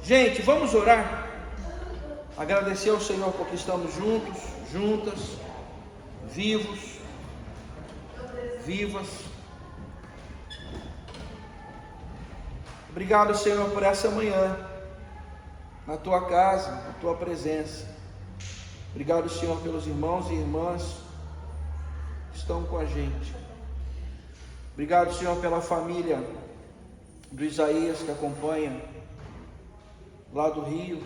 Gente, vamos orar. Agradecer ao Senhor porque estamos juntos, juntas, vivos, vivas. Obrigado, Senhor, por essa manhã, na Tua casa, na Tua presença. Obrigado, Senhor, pelos irmãos e irmãs que estão com a gente. Obrigado, Senhor, pela família do Isaías que acompanha lá do Rio.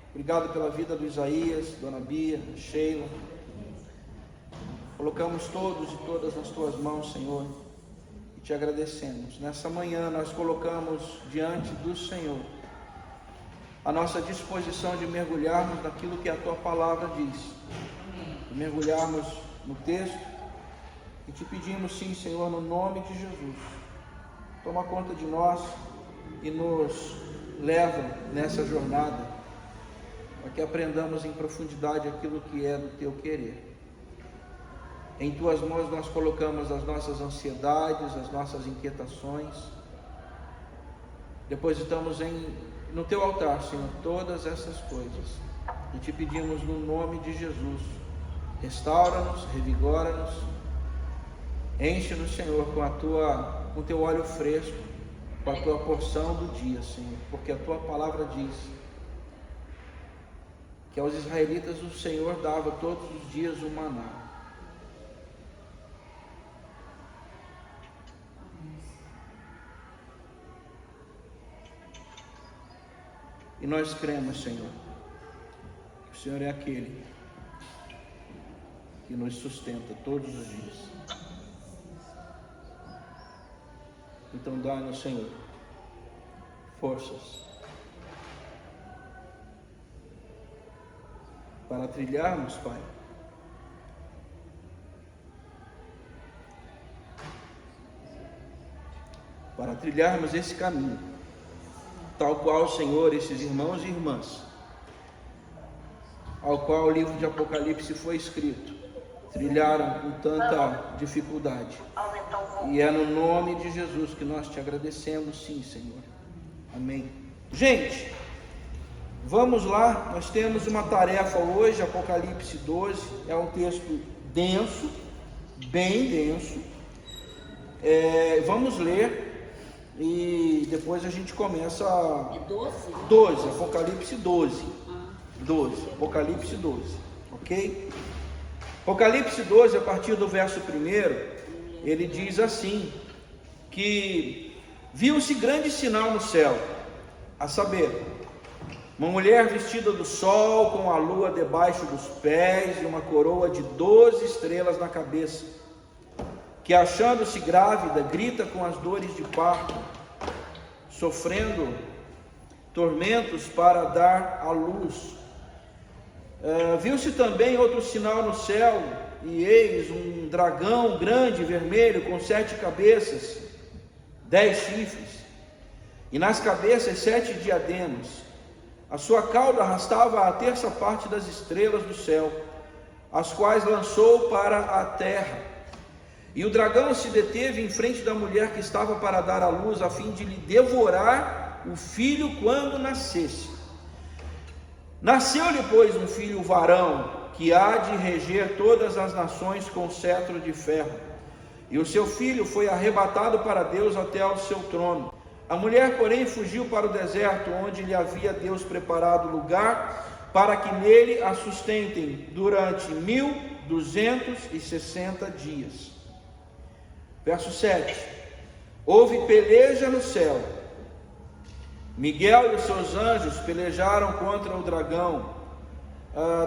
Obrigado pela vida do Isaías, Dona Bia, Sheila. Colocamos todos e todas nas Tuas mãos, Senhor, e Te agradecemos. Nessa manhã nós colocamos diante do Senhor a nossa disposição de mergulharmos naquilo que a Tua palavra diz, de mergulharmos no texto, e Te pedimos, sim, Senhor, no nome de Jesus, toma conta de nós e nos leva nessa jornada, para que aprendamos em profundidade aquilo que é do Teu querer. Em Tuas mãos nós colocamos as nossas ansiedades, as nossas inquietações, depositamos no Teu altar, Senhor, todas essas coisas, e Te pedimos no nome de Jesus, restaura-nos, revigora-nos, enche-nos, Senhor, com o Teu óleo fresco, com a Tua porção do dia, Senhor, porque a Tua palavra diz que aos israelitas o Senhor dava todos os dias o maná. E nós cremos, Senhor, que o Senhor é aquele que nos sustenta todos os dias. Então dá-nos, Senhor, forças para trilharmos, Pai, para trilharmos esse caminho, tal qual, Senhor, esses irmãos e irmãs, ao qual o livro de Apocalipse foi escrito, trilharam com tanta dificuldade. E é no nome de Jesus que nós Te agradecemos, sim, Senhor. Amém. Gente, vamos lá, nós temos uma tarefa hoje, Apocalipse 12, é um texto denso, bem denso. Vamos ler e depois a gente começa. 12, Apocalipse 12. Apocalipse 12, ok? Apocalipse 12, a partir do verso 1, ele diz assim, que viu-se grande sinal no céu, a saber, uma mulher vestida do sol, com a lua debaixo dos pés e uma coroa de 12 estrelas na cabeça, que achando-se grávida, grita com as dores de parto, sofrendo tormentos para dar à luz. Viu-se também outro sinal no céu, e eis um dragão grande, vermelho, com 7 cabeças, 10 chifres, e nas cabeças 7 diademas. A sua cauda arrastava a terça parte das estrelas do céu, as quais lançou para a terra. E o dragão se deteve em frente da mulher que estava para dar à luz, a fim de lhe devorar o filho quando nascesse. Nasceu-lhe, pois, um filho varão, que há de reger todas as nações com cetro de ferro. E o seu filho foi arrebatado para Deus até ao seu trono. A mulher, porém, fugiu para o deserto, onde lhe havia Deus preparado lugar, para que nele a sustentem durante 1260 dias. Verso 7. Houve peleja no céu. Miguel e os seus anjos pelejaram contra o dragão.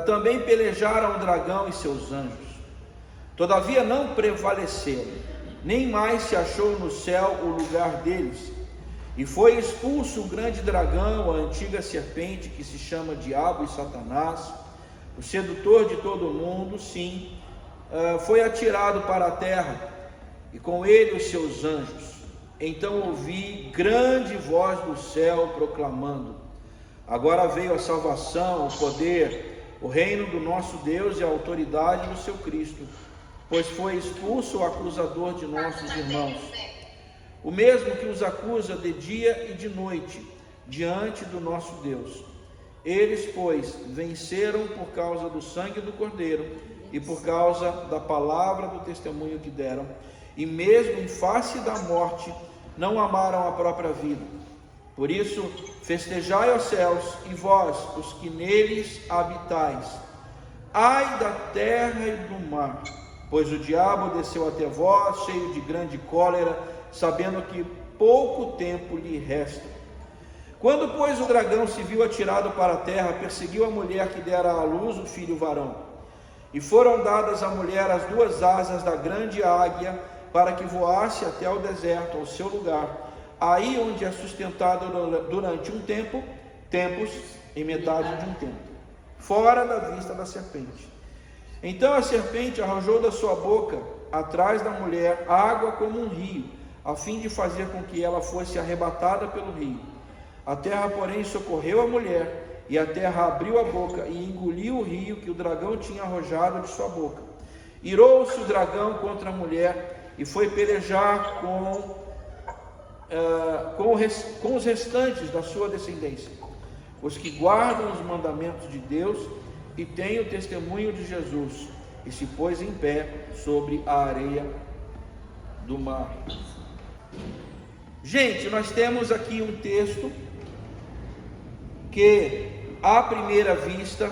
Também pelejaram o dragão e seus anjos. Todavia não prevaleceram, nem mais se achou no céu o lugar deles. E foi expulso o grande dragão, a antiga serpente, que se chama Diabo e Satanás, o sedutor de todo o mundo, sim, foi atirado para a terra, e com ele os seus anjos. Então ouvi grande voz do céu proclamando: agora veio a salvação, o poder, o reino do nosso Deus e a autoridade do seu Cristo, pois foi expulso o acusador de nossos irmãos, o mesmo que os acusa de dia e de noite, diante do nosso Deus. Eles, pois, venceram por causa do sangue do Cordeiro e por causa da palavra do testemunho que deram, e mesmo em face da morte, não amaram a própria vida. Por isso, festejai, os céus, e vós, os que neles habitais. Ai da terra e do mar, pois o diabo desceu até vós, cheio de grande cólera, sabendo que pouco tempo lhe resta. Quando, pois, o dragão se viu atirado para a terra, perseguiu a mulher que dera à luz o filho varão. E foram dadas à mulher as 2 asas da grande águia, para que voasse até o deserto, ao seu lugar, aí onde é sustentado durante tempos e metade de um tempo, fora da vista da serpente. Então a serpente arrojou da sua boca, atrás da mulher, água como um rio, a fim de fazer com que ela fosse arrebatada pelo rio. A terra, porém, socorreu a mulher, e a terra abriu a boca e engoliu o rio que o dragão tinha arrojado de sua boca. Irou-se o dragão contra a mulher e foi pelejar com os restantes da sua descendência, os que guardam os mandamentos de Deus e têm o testemunho de Jesus, e se pôs em pé sobre a areia do mar. Gente, nós temos aqui um texto que, à primeira vista,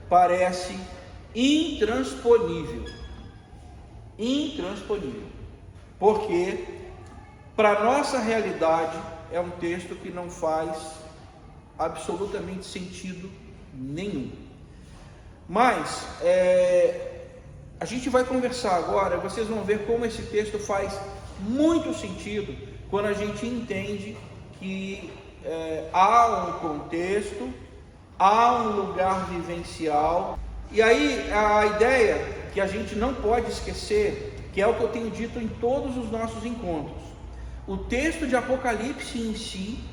parece intransponível. Porque, para a nossa realidade, é um texto que não faz absolutamente sentido nenhum. Mas, a gente vai conversar agora, vocês vão ver como esse texto faz muito sentido, quando a gente entende que há um contexto, há um lugar vivencial, e aí a ideia que a gente não pode esquecer, que é o que eu tenho dito em todos os nossos encontros, o texto de Apocalipse em si,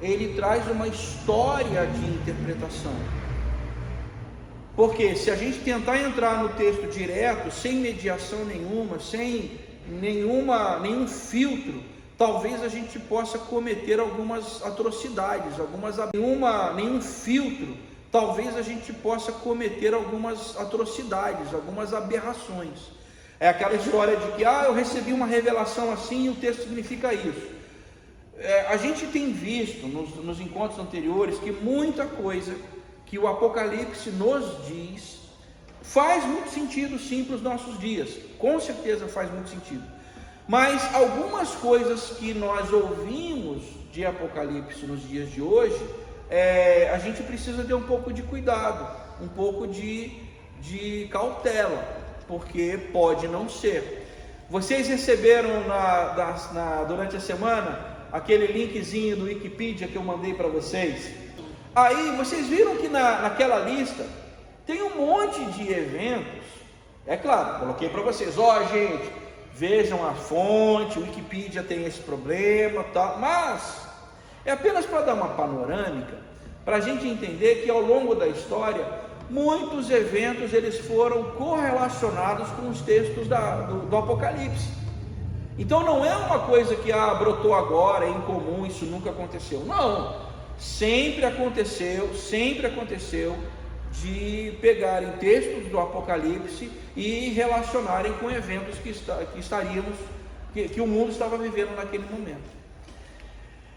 ele traz uma história de interpretação, porque se a gente tentar entrar no texto direto, sem mediação nenhuma, sem nenhum filtro, talvez a gente possa cometer algumas atrocidades, algumas aberrações. É aquela história de que, eu recebi uma revelação assim e o texto significa isso. A gente tem visto nos encontros anteriores que muita coisa que o Apocalipse nos diz faz muito sentido sim para os nossos dias, com certeza faz muito sentido. Mas algumas coisas que nós ouvimos de Apocalipse nos dias de hoje, a gente precisa ter um pouco de cuidado, um pouco de cautela, porque pode não ser. Vocês receberam durante a semana aquele linkzinho do Wikipedia que eu mandei para vocês? Aí vocês viram que naquela lista tem um monte de eventos. É claro, coloquei para vocês, gente, vejam a fonte, o Wikipedia tem esse problema, tá? Mas é apenas para dar uma panorâmica, para a gente entender que ao longo da história, muitos eventos eles foram correlacionados com os textos do Apocalipse. Então não é uma coisa que brotou agora, é incomum, isso nunca aconteceu. Não, sempre aconteceu de pegarem textos do Apocalipse e relacionarem com eventos que o mundo estava vivendo naquele momento.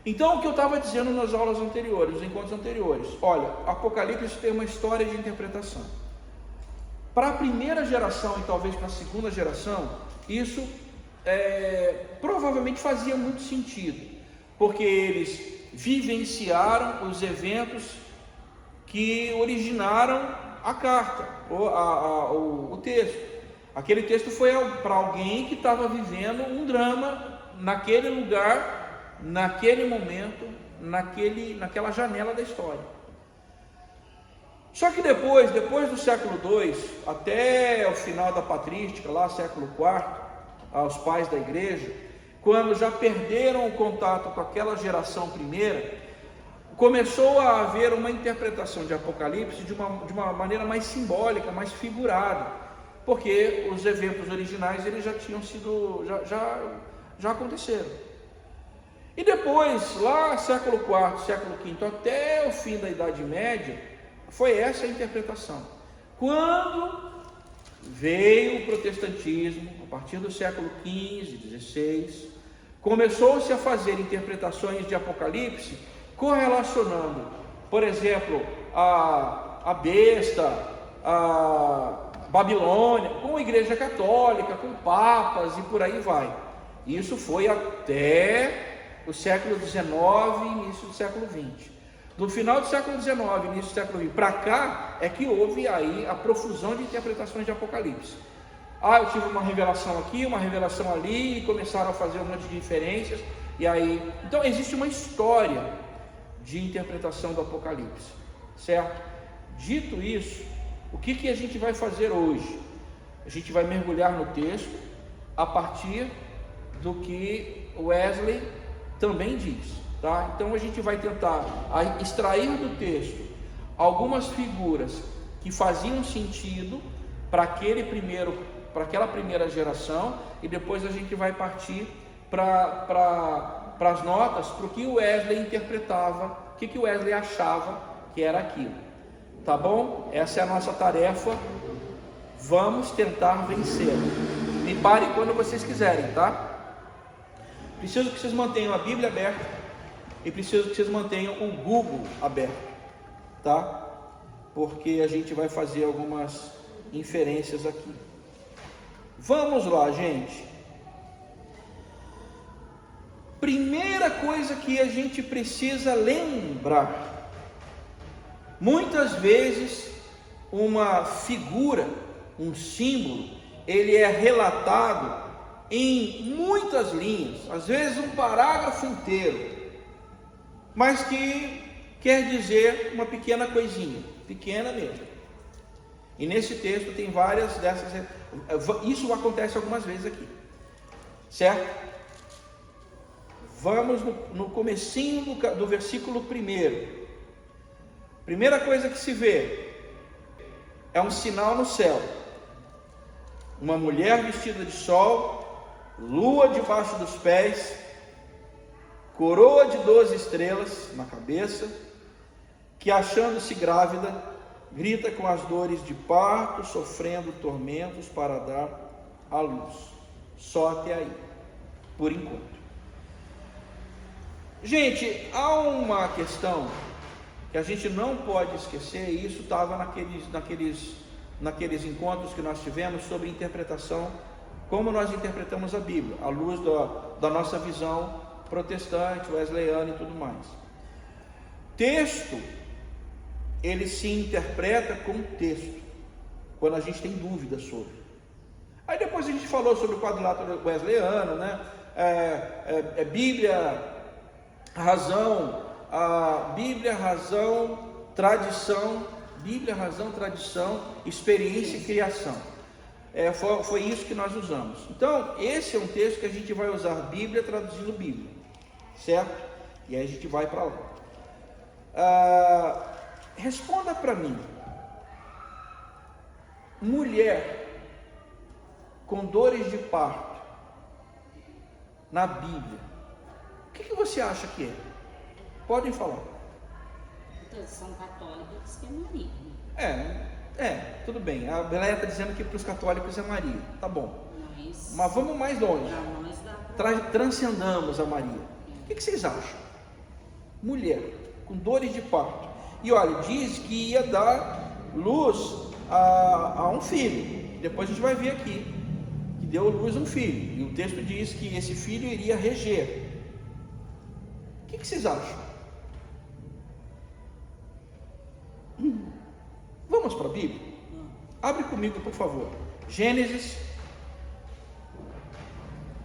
Então, o que eu estava dizendo nas aulas anteriores, nos encontros anteriores, olha, Apocalipse tem uma história de interpretação. Para a primeira geração e talvez para a segunda geração, isso provavelmente fazia muito sentido, porque eles vivenciaram os eventos que originaram a carta, o texto. Aquele texto foi para alguém que estava vivendo um drama naquele lugar, naquele momento, naquela janela da história. Só que depois do século II, até o final da patrística, lá século IV, aos pais da igreja, quando já perderam o contato com aquela geração primeira, começou a haver uma interpretação de Apocalipse de uma maneira mais simbólica, mais figurada, porque os eventos originais eles já tinham sido, já aconteceram. E depois, lá século IV, século V, até o fim da Idade Média, foi essa a interpretação. Quando veio o protestantismo, a partir do século XV, XVI, começou-se a fazer interpretações de Apocalipse correlacionando, por exemplo, a besta, a Babilônia, com a Igreja Católica, com papas e por aí vai. Isso foi até o século XIX e início do século XX. Do final do século XIX, início do século XX, para cá, é que houve aí a profusão de interpretações de Apocalipse. Eu tive uma revelação aqui, uma revelação ali, e começaram a fazer um monte de diferenças, e aí... Então, existe uma história de interpretação do Apocalipse, certo? Dito isso, o que a gente vai fazer hoje? A gente vai mergulhar no texto, a partir do que Wesley também diz. Tá? Então a gente vai tentar extrair do texto algumas figuras que faziam sentido para aquela primeira geração, e depois a gente vai partir para as notas, para o que o Wesley interpretava, o que o Wesley achava que era aquilo. Tá bom? Essa é a nossa tarefa. Vamos tentar vencer. Me pare quando vocês quiserem, tá? Preciso que vocês mantenham a Bíblia aberta. E preciso que vocês mantenham o Google aberto, tá? Porque a gente vai fazer algumas inferências aqui. Vamos lá, gente. Primeira coisa que a gente precisa lembrar: muitas vezes uma figura, um símbolo, ele é relatado em muitas linhas, às vezes um parágrafo inteiro, mas que quer dizer uma pequena coisinha, pequena mesmo. E nesse texto tem várias dessas. Isso acontece algumas vezes aqui, certo? Vamos no comecinho do versículo 1. Primeira coisa que se vê é um sinal no céu: uma mulher vestida de sol, lua debaixo dos pés, coroa de 12 estrelas na cabeça, que, achando-se grávida, grita com as dores de parto, sofrendo tormentos para dar à luz. Só até aí, por enquanto. Gente, há uma questão que a gente não pode esquecer, e isso estava naqueles encontros que nós tivemos sobre interpretação, como nós interpretamos a Bíblia, à luz da nossa visão protestante, wesleyano e tudo mais. Texto, ele se interpreta com texto, quando a gente tem dúvidas sobre. Aí depois a gente falou sobre o quadrilátero wesleyano, né? Bíblia, razão, Bíblia, razão, tradição, Bíblia, razão, tradição, experiência e criação. Foi isso que nós usamos. Então, esse é um texto que a gente vai usar Bíblia traduzindo Bíblia, certo? E aí a gente vai para lá. Responda para mim: mulher com dores de parto na Bíblia, o que você acha que é? Podem falar. A tradição católica diz que é Maria. Tudo bem. A Beleia está dizendo que para os católicos é Maria. Tá bom. Mas vamos mais longe. Transcendamos a Maria. O que vocês acham? Mulher com dores de parto. E olha, diz que ia dar luz a um filho. Depois a gente vai ver aqui que deu luz a um filho. E o texto diz que esse filho iria reger. O que vocês acham? Vamos para a Bíblia? Abre comigo, por favor. Gênesis.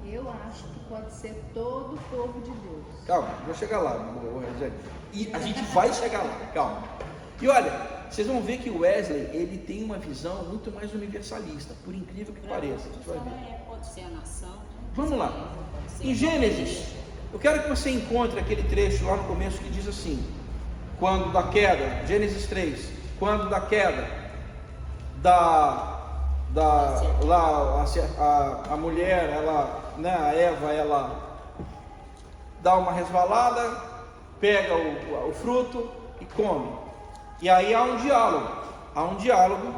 Eu acho que pode ser todo o povo de Deus. Calma, vou chegar lá. E a gente vai chegar lá, calma. E olha, vocês vão ver que o Wesley, ele tem uma visão muito mais universalista, por incrível que pareça. A gente vai ver. Pode ser a nação. Vamos lá. Em Gênesis, eu quero que você encontre aquele trecho lá no começo que diz assim: quando da queda, Gênesis 3, quando da queda a mulher, ela, né, a Eva, ela dá uma resvalada, pega o fruto e come. E aí há um diálogo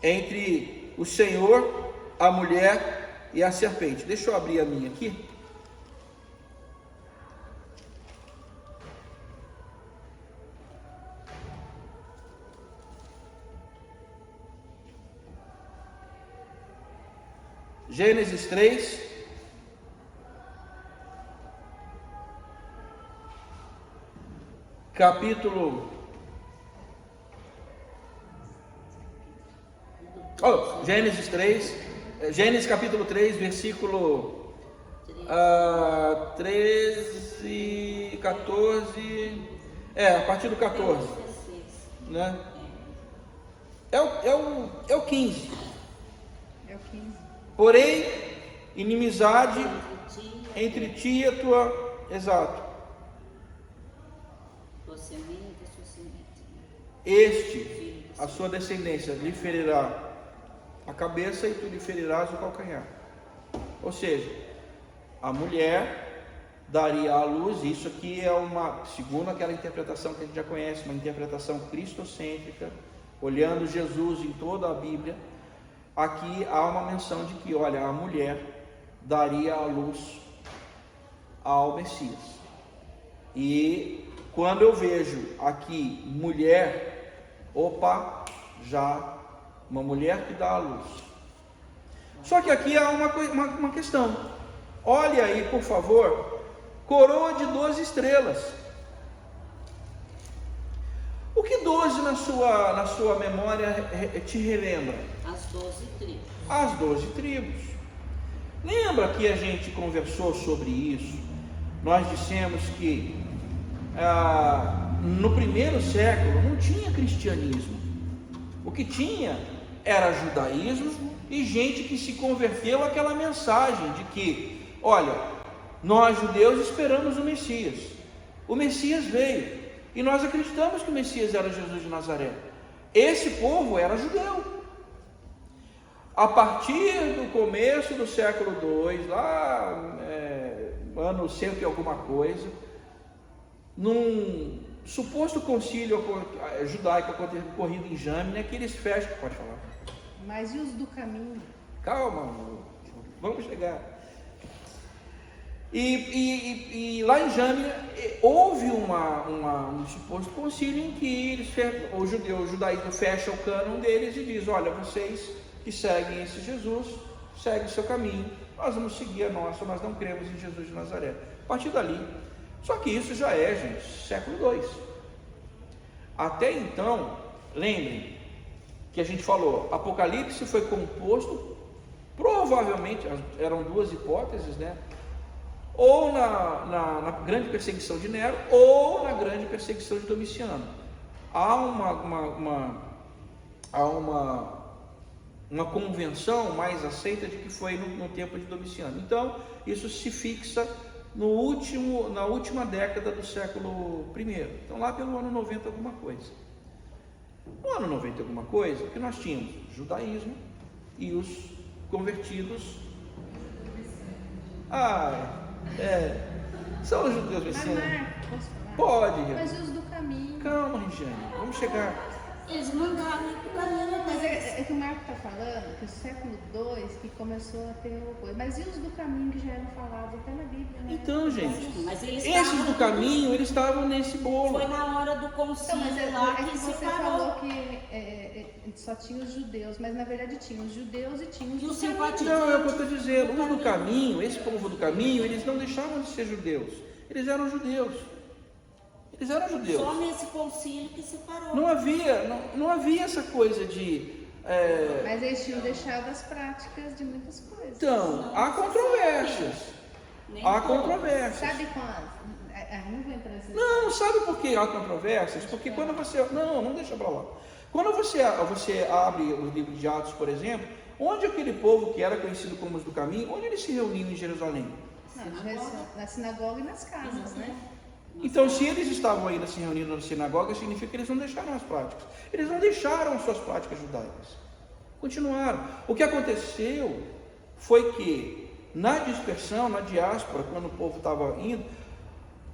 entre o Senhor, a mulher e a serpente. Deixa eu abrir a minha aqui. Gênesis 3, Gênesis capítulo 3, versículo 13, 14, a partir do 14, né? É o 15. É o 15. Porém, inimizade entre ti e a tua, exato, tua semente e sua semente. Este, a sua descendência, lhe ferirá a cabeça e tu lhe ferirás o calcanhar. Ou seja, a mulher daria à luz, isso aqui é segundo aquela interpretação que a gente já conhece, uma interpretação cristocêntrica, olhando Jesus em toda a Bíblia. Aqui há uma menção de que, olha, a mulher daria à luz ao Messias. E quando eu vejo aqui mulher, já uma mulher que dá à luz. Só que aqui há uma questão. Olha aí, por favor, coroa de 12 estrelas. O que 12 na sua memória te relembra? As 12 tribos. As 12 tribos. Lembra que a gente conversou sobre isso? Nós dissemos que no primeiro século não tinha cristianismo. O que tinha era judaísmo e gente que se converteu àquela mensagem de que, olha, nós judeus esperamos o Messias. O Messias veio. E nós acreditamos que o Messias era Jesus de Nazaré. Esse povo era judeu. A partir do começo do século II, lá, ano 100 e alguma coisa, num suposto concílio judaico ocorrido em Jâmina, que eles fecham. Pode falar. Mas e os do caminho? Calma, vamos chegar. E lá em Jâmina houve um suposto concílio em que o judaísmo fecha o cânon deles e diz: olha, vocês que seguem esse Jesus, seguem o seu caminho, nós vamos seguir a nossa, nós não cremos em Jesus de Nazaré. A partir dali, só que isso já é, gente, século II. Até então, lembrem que a gente falou, Apocalipse foi composto, provavelmente, eram duas hipóteses, né? Ou na grande perseguição de Nero, ou na grande perseguição de Domiciano. Há uma convenção mais aceita de que foi no tempo de Domiciano. Então, isso se fixa na última década do século I. Então, lá pelo ano 90 alguma coisa. No ano 90 alguma coisa, que nós tínhamos judaísmo e os convertidos. São os judeus messiânicos. Posso falar? Pode. Mas e os do caminho? Calma, Regiane, vamos chegar. Eles mandaram ir para o caminho. Mas é que o Marco está falando que o século II que começou a ter coisa. Mas e os do caminho que já eram falados até na Bíblia, né? Então, gente, Mas esses do caminho, eles estavam nesse bolo. Foi na hora do Então, concílio mas lá é que que você separou. falou que só tinha os judeus, mas na verdade tinha os judeus e tinha os E do os caminho. simpatizantes. Não, é o que eu estou dizendo. Os do caminho, esse povo do caminho, eles não deixavam de ser judeus. Eles eram judeus. Eles eram judeus. Só nesse concílio que separou. Não havia essa coisa de... Mas eles tinham deixado as práticas de muitas coisas. Então, há controvérsias. Há controvérsias. Sabe quando? Não vou entrar nessa. Não, sabe por que há controvérsias? Porque quando você... Não deixa pra lá. Quando você abre os livros de Atos, por exemplo, onde aquele povo que era conhecido como os do caminho, onde eles se reuniam em Jerusalém? Na sinagoga e nas casas, né? Então, se eles estavam ainda se reunindo na sinagoga, significa que eles não deixaram as práticas. Eles não deixaram suas práticas judaicas. Continuaram. O que aconteceu foi que na dispersão, na diáspora, quando o povo estava indo,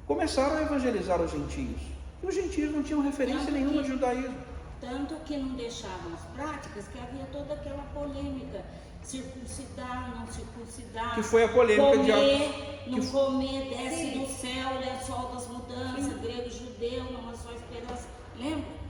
começaram a evangelizar os gentios. E os gentios não tinham referência nenhuma de judaísmo. Tanto que não deixavam as práticas, que havia toda aquela polêmica, circuncidar, não circuncidar, Que foi a polêmica comer, não comer, desce do céu, lençol das mudanças, grego, judeu, não há só esperança, lembra?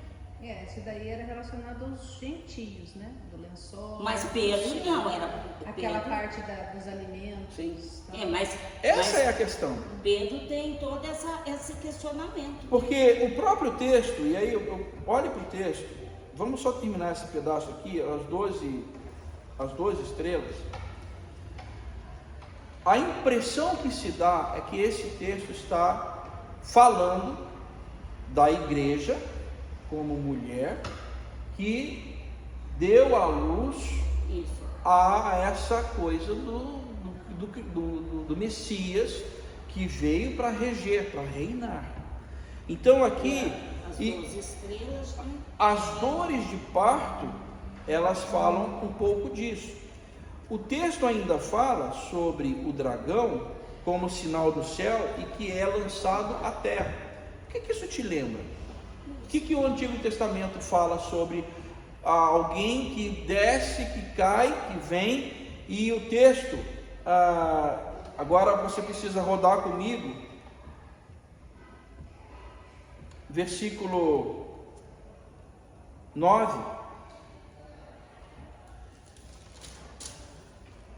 Isso daí era relacionado aos gentios, né? Do lençol. Mas Pedro não, era aquela Pedro, parte dos alimentos. Sim. Tal. mas Essa é a questão. Pedro tem todo esse questionamento. Porque o próprio texto, e aí eu olhe para o texto, vamos só terminar esse pedaço aqui, as 12 estrelas. A impressão que se dá é que esse texto está falando da igreja como mulher que deu à luz Isso. a essa coisa do Messias que veio para reger, para reinar. Então aqui As 12 estrelas, né? as dores de parto, elas falam um pouco disso. O texto ainda fala sobre o dragão como sinal do céu e que é lançado à terra. O que isso te lembra? O que o Antigo Testamento fala sobre alguém que desce, que cai, que vem? E o texto, agora você precisa rodar comigo, versículo 9,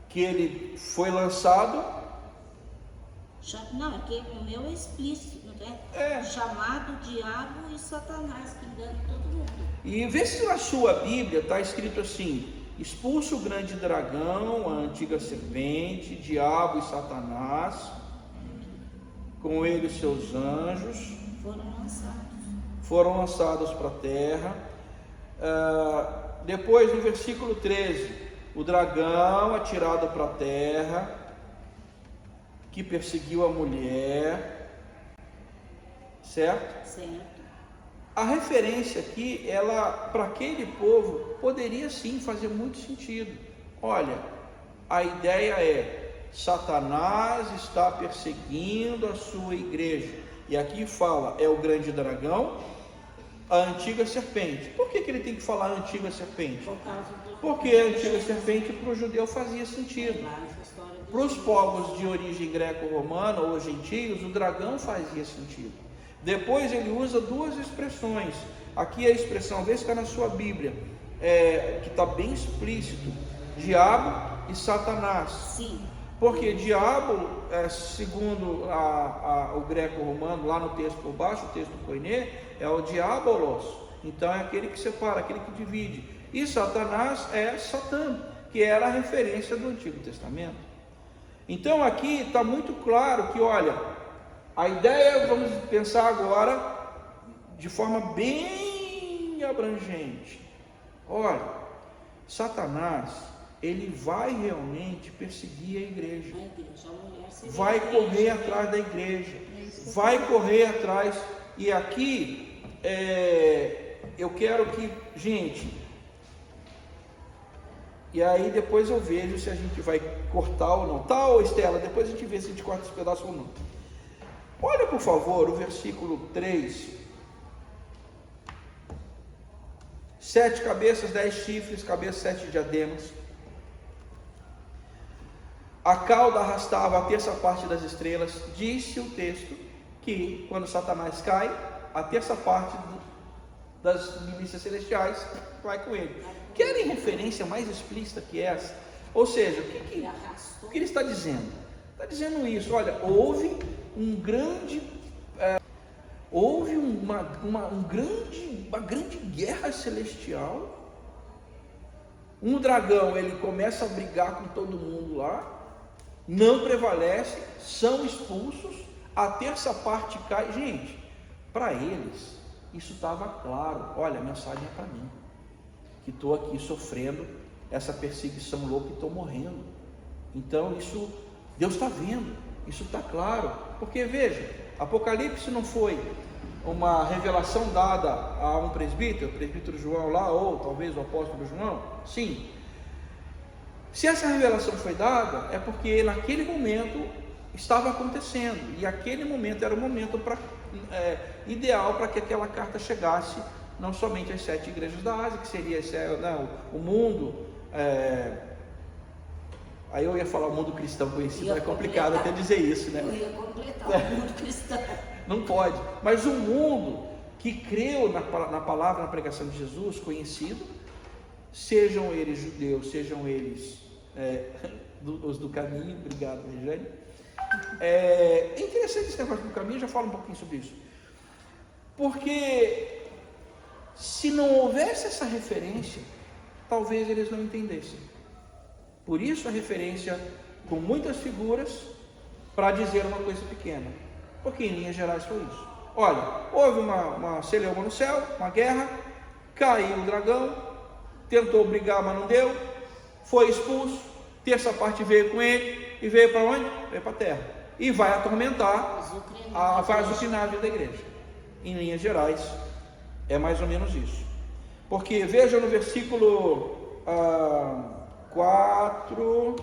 que ele foi lançado. Não, aqui o meu é explícito, né? Chamado diabo e Satanás, que engana todo mundo. E vê se na sua Bíblia está escrito assim: expulsa o grande dragão, a antiga serpente, diabo e Satanás, com ele os seus anjos, foram lançados para a terra. Depois no versículo 13, o dragão atirado para a terra, que perseguiu a mulher, certo? Certo. A referência aqui, ela, para aquele povo, poderia sim fazer muito sentido. Olha, a ideia é: Satanás está perseguindo a sua igreja. E aqui fala, é o grande dragão, a antiga serpente. Por que ele tem que falar antiga serpente? Porque a antiga serpente para o judeu fazia sentido. Para os povos de origem greco-romana ou gentios, o dragão fazia sentido. Depois ele usa duas expressões. Aqui a expressão, vê se está na sua Bíblia, que está bem explícito: diabo e Satanás. Sim. Porque diabo, segundo o greco-romano, lá no texto por baixo, o texto koiné, é o diabolos. Então é aquele que separa, aquele que divide. E Satanás é Satã, que era a referência do Antigo Testamento. Então aqui está muito claro que, olha, a ideia, vamos pensar agora de forma bem abrangente. Olha, Satanás, ele vai realmente perseguir a igreja, vai correr atrás da igreja, vai correr atrás. E aqui eu quero que, gente, e aí depois eu vejo se a gente vai cortar ou não. Tá, ô Estela, depois a gente vê se a gente corta esse pedaço ou não. Olha, por favor, o versículo 3. 7 cabeças, 10 chifres, cabeças, 7 diademas. A cauda arrastava a terça parte das estrelas. Disse o texto que quando Satanás cai, a terça parte das milícias celestiais vai com ele. Querem referência mais explícita que essa? Ou seja, o que ele está dizendo? Está dizendo isso: olha, houve uma grande guerra celestial. Um dragão, ele começa a brigar com todo mundo lá, não prevalece, são expulsos, a terça parte cai. Gente, para eles isso estava claro: olha, a mensagem é para mim, que estou aqui sofrendo essa perseguição louca e estou morrendo. Então isso, Deus está vendo, isso está claro. Porque veja, Apocalipse não foi uma revelação dada a um presbítero, o presbítero João lá, ou talvez o apóstolo João. Sim, Se essa revelação foi dada, é porque naquele momento estava acontecendo, e aquele momento era o momento ideal para que aquela carta chegasse não somente às 7 igrejas da Ásia, que seria o mundo, aí eu ia falar o mundo cristão conhecido, é complicado até dizer isso, né? Eu ia completar o mundo cristão. Não pode, mas o mundo que creu na palavra, na pregação de Jesus, conhecido, sejam eles judeus, sejam eles os do caminho. Obrigado, Regiane. É interessante esse negócio do caminho, eu já falo um pouquinho sobre isso, porque se não houvesse essa referência, talvez eles não entendessem. Por isso a referência com muitas figuras para dizer uma coisa pequena, porque em linhas gerais foi isso. Olha, houve uma celeuma no céu, uma guerra, caiu o dragão, tentou brigar, mas não deu, foi expulso, terça parte veio com ele, e veio para onde? Veio para a terra, e vai atormentar, vai azucrinar a vida da igreja. Em linhas gerais, é mais ou menos isso. Porque veja no versículo 4,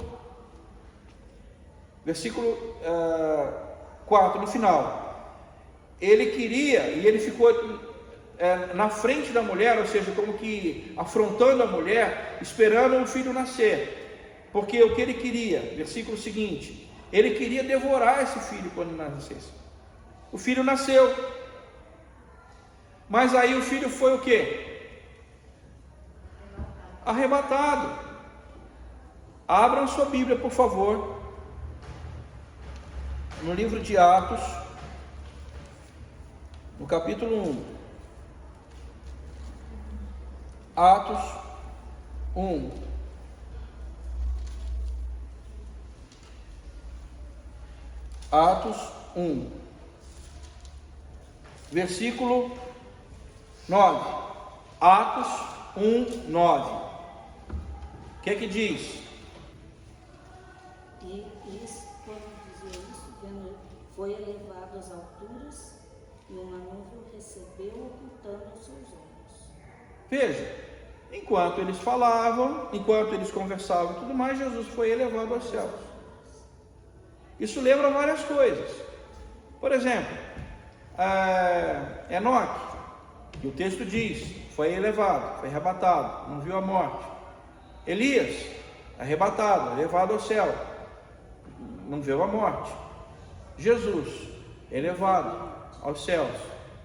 no final, ele queria, e ele ficou na frente da mulher, ou seja, como que afrontando a mulher, esperando o filho nascer, porque o que ele queria, versículo seguinte, ele queria devorar esse filho quando nascesse. O filho nasceu, mas aí o filho foi o quê? Arrebatado. Abram sua Bíblia, por favor, no livro de Atos, no capítulo 1. Atos 1. Atos 1, versículo 9. Atos 1, 9. O que é que diz? E eles, quando dizia isso, foi elevado às alturas e uma nuvem recebeu, ocultando os seus olhos. Veja, enquanto eles falavam, enquanto eles conversavam e tudo mais, Jesus foi elevado aos céus. Isso lembra várias coisas. Por exemplo, Enoque, que o texto diz, foi elevado, foi arrebatado, não viu a morte. Elias, arrebatado, levado ao céu, não viu a morte. Jesus, elevado aos céus,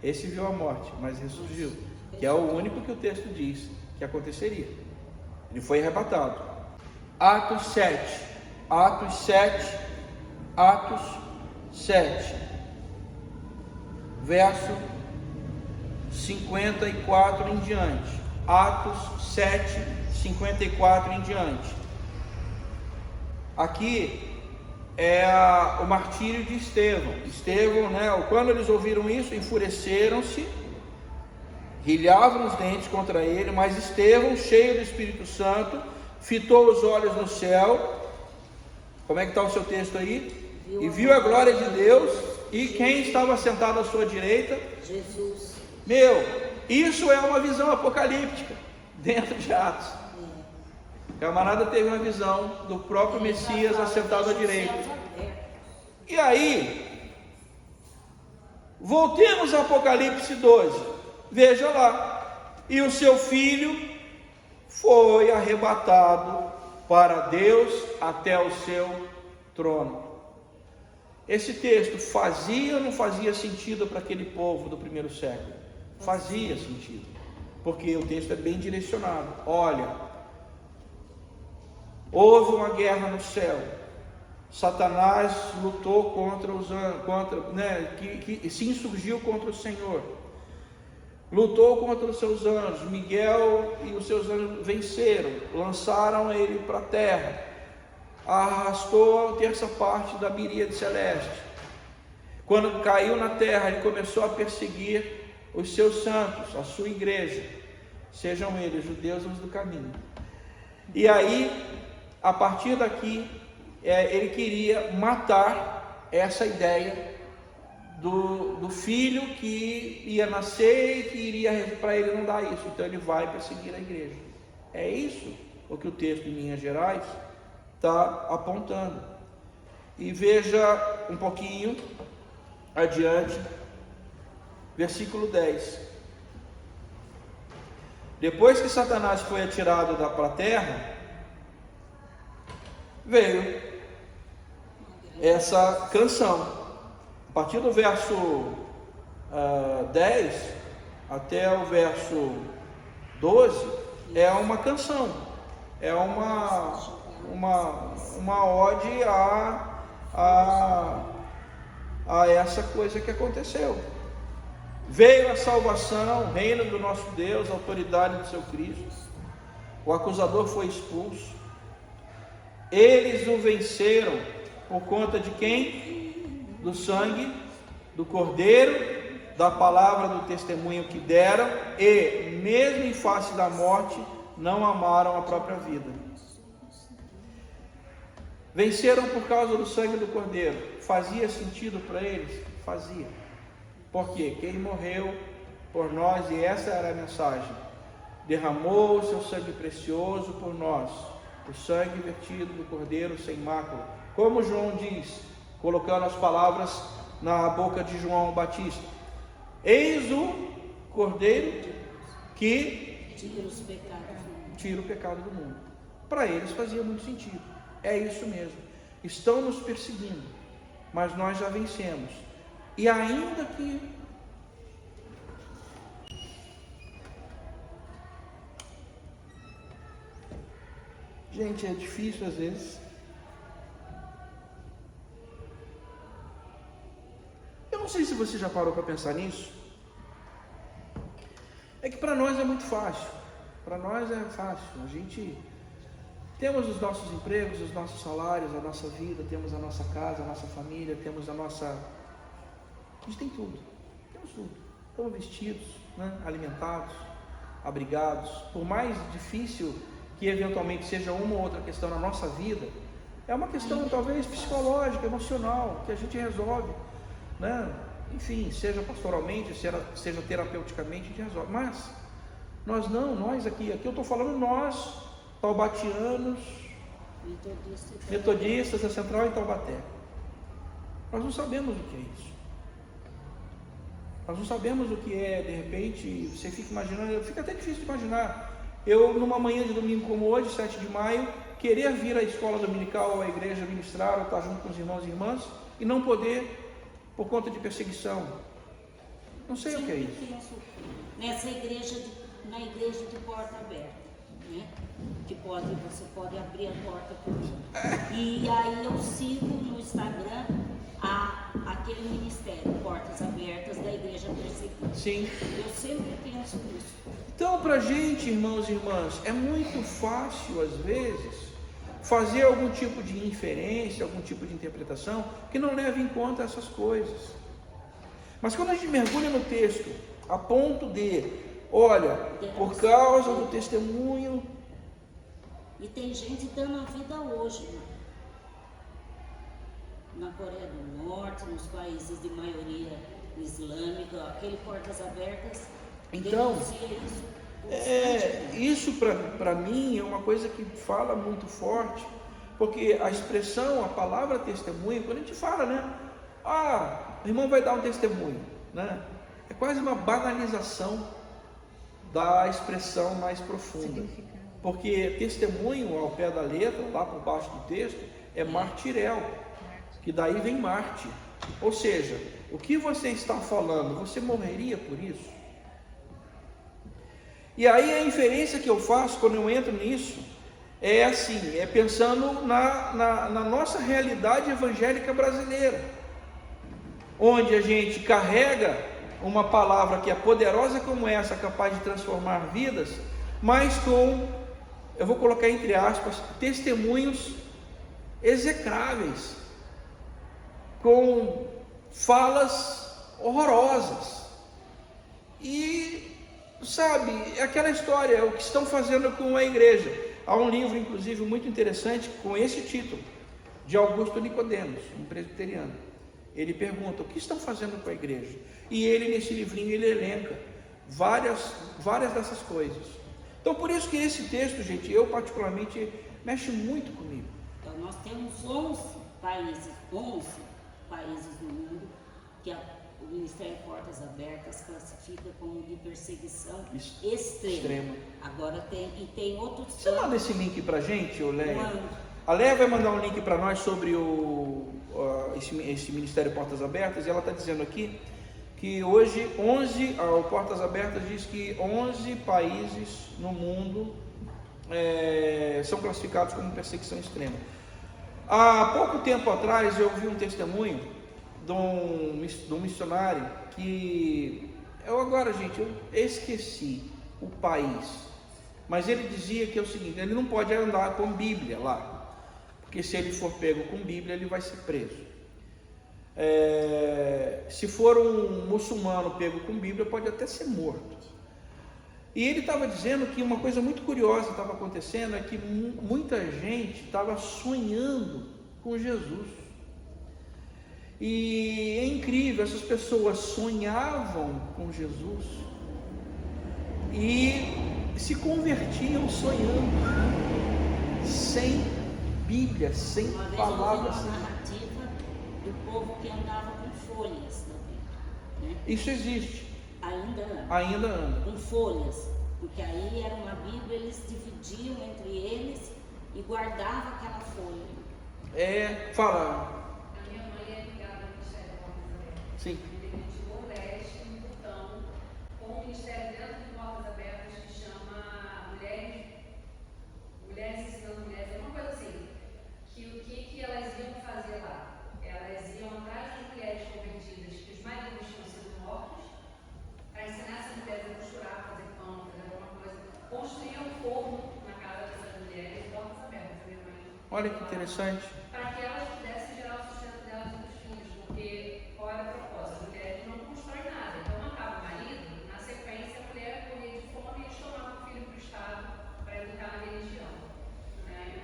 esse viu a morte, mas ressurgiu, que é o único que o texto diz que aconteceria. Ele foi arrebatado. Atos 7, verso 54 em diante. Atos 7, 54 em diante. Aqui é o martírio de Estevão. Estevão, quando eles ouviram isso, enfureceram-se, rilhavam os dentes contra ele, mas Estevão, cheio do Espírito Santo, fitou os olhos no céu. Como é que está o seu texto aí? E viu a glória de Deus, e quem estava sentado à sua direita? Jesus. Isso é uma visão apocalíptica dentro de Atos. O camarada teve uma visão do próprio Messias assentado à direita. E aí, voltemos a Apocalipse 12. Veja lá. E o seu filho foi arrebatado para Deus até o seu trono. Esse texto fazia ou não fazia sentido para aquele povo do primeiro século? Fazia sentido, porque o texto é bem direcionado. Olha, houve uma guerra no céu, Satanás lutou contra os anjos, que se insurgiu contra o Senhor, lutou contra os seus anjos. Miguel e os seus anjos venceram, lançaram ele para a terra, arrastou a terça parte da miríade celeste. Quando caiu na terra, ele começou a perseguir os seus santos, a sua igreja, sejam eles judeus ou os do caminho. E aí, a partir daqui, ele queria matar essa ideia do filho que ia nascer e que iria, para ele não dar isso. Então ele vai perseguir a igreja. É isso o que o texto, em linhas gerais, está apontando. E veja um pouquinho adiante, versículo 10. Depois que Satanás foi atirado para a terra, veio essa canção. A partir do verso 10 até o verso 12 é uma canção, é uma ode a essa coisa que aconteceu. Veio a salvação, o reino do nosso Deus, a autoridade do seu Cristo. O acusador foi expulso. Eles o venceram por conta de quem? Do sangue do Cordeiro, da palavra do testemunho que deram, e mesmo em face da morte não amaram a própria vida. Venceram por causa do sangue do Cordeiro. Fazia sentido para eles? Fazia. Porque quem morreu por nós, e essa era a mensagem, derramou o seu sangue precioso por nós, o sangue vertido do Cordeiro sem mácula. Como João diz, colocando as palavras na boca de João Batista: eis o Cordeiro que tira o pecado do mundo. Para eles fazia muito sentido. É isso mesmo. Estão nos perseguindo, mas nós já vencemos. E ainda que gente, é difícil às vezes. Eu não sei se você já parou para pensar nisso. É que para nós é muito fácil. Para nós é fácil. A gente temos os nossos empregos, os nossos salários, a nossa vida, temos a nossa casa, a nossa família, temos a nossa... A gente tem tudo. Temos tudo. Estamos vestidos, né? Alimentados, abrigados. Por mais difícil que eventualmente seja uma ou outra questão na nossa vida, é uma questão talvez psicológica, emocional, que a gente resolve, né? Enfim, seja pastoralmente, seja terapeuticamente, a gente resolve. Mas nós aqui eu estou falando nós, taubatianos, metodistas, a central em Taubaté. Nós não sabemos o que é isso. Nós não sabemos o que é, de repente, você fica imaginando, fica até difícil de imaginar. Eu, numa manhã de domingo como hoje, 7 de maio, querer vir à escola dominical ou à igreja ministrar, ou estar junto com os irmãos e irmãs, e não poder, por conta de perseguição. Não sei o que é isso. Nessa igreja, na igreja de porta aberta, né? Que você pode abrir a porta por mim. E aí eu sigo no Instagram aquele ministério, Portas Abertas, da Igreja Perseguida. Sim. Eu sempre penso nisso. Então, para a gente, irmãos e irmãs, é muito fácil, às vezes, fazer algum tipo de inferência, algum tipo de interpretação, que não leve em conta essas coisas. Mas quando a gente mergulha no texto, a ponto de, olha, por causa do testemunho... E tem gente dando a vida hoje, né? Na Coreia do Norte, nos países de maioria islâmica, aquele Portas Abertas, então, isso. Isso para mim é uma coisa que fala muito forte, porque a expressão, a palavra testemunho, quando a gente fala, né? O irmão vai dar um testemunho, né? É quase uma banalização da expressão mais profunda, porque testemunho ao pé da letra, lá por baixo do texto, é martirel, que daí vem Marte. Ou seja, o que você está falando, você morreria por isso? E aí a inferência que eu faço quando eu entro nisso é assim, é pensando na nossa realidade evangélica brasileira, onde a gente carrega uma palavra que é poderosa como essa, capaz de transformar vidas, mas com, eu vou colocar entre aspas, testemunhos execráveis, com falas horrorosas. E sabe, é aquela história, o que estão fazendo com a igreja. Há um livro, inclusive, muito interessante com esse título, de Augusto Nicodemos, um presbiteriano. Ele pergunta, o que estão fazendo com a igreja? E ele, nesse livrinho, ele elenca várias dessas coisas. Então, por isso que esse texto, gente, eu particularmente, mexe muito comigo. Nós temos 11 países no mundo que o Ministério Portas Abertas classifica como de perseguição extrema. Agora tem outros. Você manda esse link pra gente, Leia? Mando. A Leia vai mandar um link para nós sobre esse Ministério Portas Abertas, e ela está dizendo aqui que hoje o Portas Abertas diz que 11 países no mundo são classificados como perseguição extrema. Há pouco tempo atrás eu vi um testemunho de um missionário que eu esqueci o país, mas ele dizia que é o seguinte: ele não pode andar com Bíblia lá, porque se ele for pego com Bíblia ele vai ser preso. Se for um muçulmano pego com Bíblia, pode até ser morto. E ele estava dizendo que uma coisa muito curiosa estava acontecendo, é que muita gente estava sonhando com Jesus. E é incrível, essas pessoas sonhavam com Jesus e se convertiam sonhando, sem Bíblia, sem palavras. Uma narrativa do povo que andava com folhas também, né? Isso existe. Ainda anda. Anda. Com folhas, porque aí era uma Bíblia, eles dividiam entre eles e guardavam aquela folha. Fala. A minha mãe é ligada ao Ministério Portas Abertas. Sim. Ele de Timor-Leste, em Butão, com um ministério dentro de Portas Abertas que chama Mulheres Ensinando Mulheres, é uma coisa assim. O que elas iam fazer lá? Elas iam atrás das mulheres convertidas, que os maridos tinham sido mortos, para ensinar essas mulheres a costurar, fazer pão, fazer alguma coisa. Construíam um forno na casa dessas mulheres, Portas Abertas, minha mãe. Olha que interessante. Para que elas pudessem gerar o sustento delas e dos filhos, porque qual era a proposta? A mulher não constrói nada, então matava o marido, na sequência a mulher morria de fome e eles tomavam o filho para o Estado para educar na religião.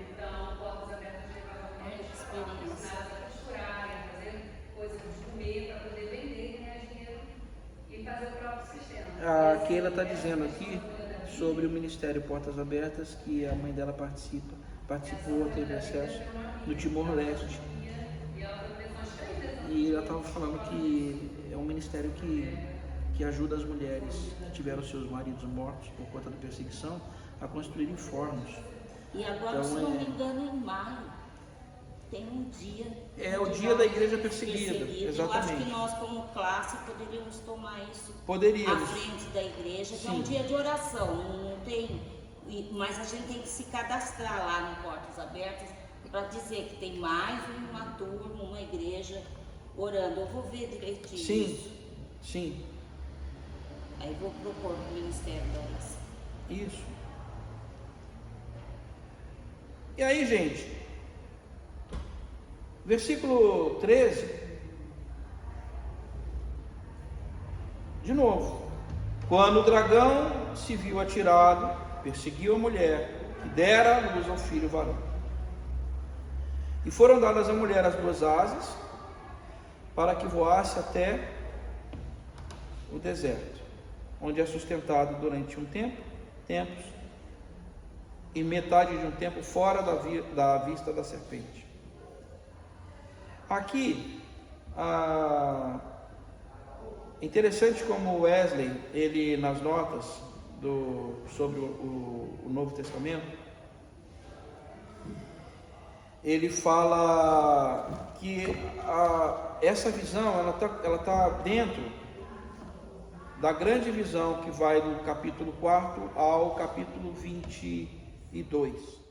Então, Portas Abertas levavam a mulher ensinadas a costurarem, a fazer coisas de comer para poder vender, ganhar dinheiro e fazer o próprio sistema. A Keila está dizendo aqui sobre o Ministério Portas Abertas, que a mãe dela participou, teve acesso no Timor-Leste. E ela estava falando que é um ministério que ajuda as mulheres que tiveram seus maridos mortos por conta da perseguição a construírem fornos. E agora, Então, se não me engano, em maio, tem um dia. É o dia da igreja perseguida, Eu exatamente. acho que nós, como classe, poderíamos tomar isso Poderíamos. à frente da igreja, que é um Sim. dia de oração, não tem. Mas a gente tem que se cadastrar lá no Portas Abertas para dizer que tem mais uma turma, uma igreja orando. Eu vou ver direitinho Sim, isso. sim, Aí vou propor para o Ministério da Oração. isso. E aí, gente, versículo 13, de novo: quando o dragão se viu atirado, perseguiu a mulher que dera à luz ao filho varão. E foram dadas à mulher as 2 asas, para que voasse até o deserto, onde é sustentado durante tempos, e metade de um tempo fora da vista da serpente. Aqui, interessante como Wesley, ele nas notas sobre o Novo Testamento, ele fala que essa visão ela tá dentro da grande visão que vai do capítulo 4 ao capítulo 22.